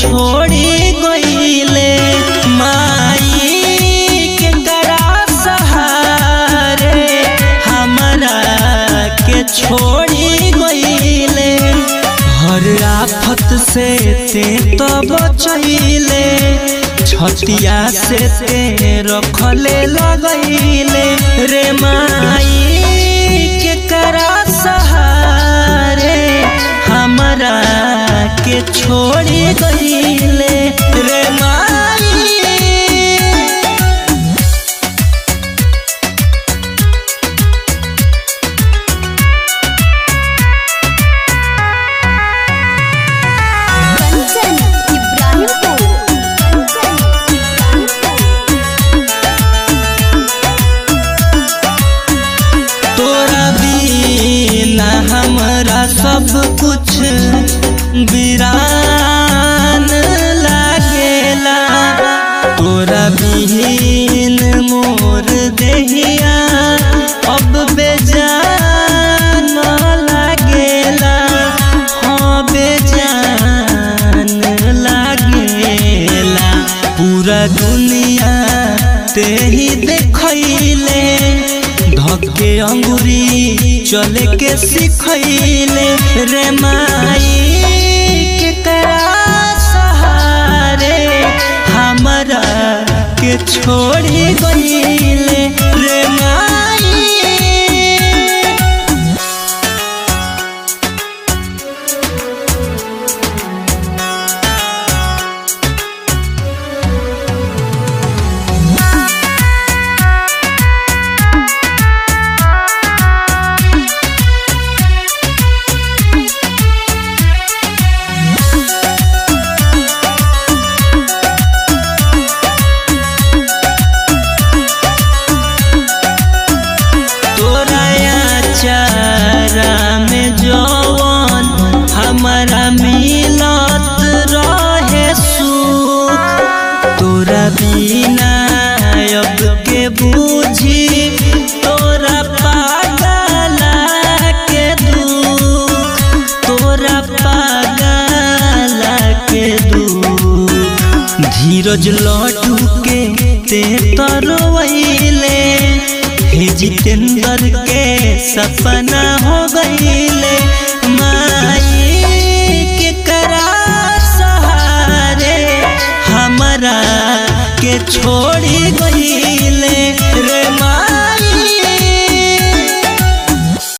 छोड़ी गईले माई के करा सहारे हमरा के छोड़ी गईले। हर आफत से ते तो बचैले छतिया से ते रखले लगैले रे माई के करा सहारे हमरा के छोड़ी गईले रे माई। तोरा बिना हमरा सब कुछ वीरान लागेला। तोरा बिन मोर देहिया अब बेजान लागेला। हाँ बेजान लागेला। पूरा दुनिया ते ही देखैले धके अंगुरी चले के सिखैले रे माई के करा सहारे हमरा के छोड़ी गईले रे माई। चारा में जवन हमारा मिलत रहे सुख तोरा बिना अब के बूझी तोरा पागला के दुख तोरा पागला के दुख। धीरज लड्डू के ते तरवैले हे जितेंद्र के सपना हो गईले माई के करा सहारे हमरा के छोड़ी गई।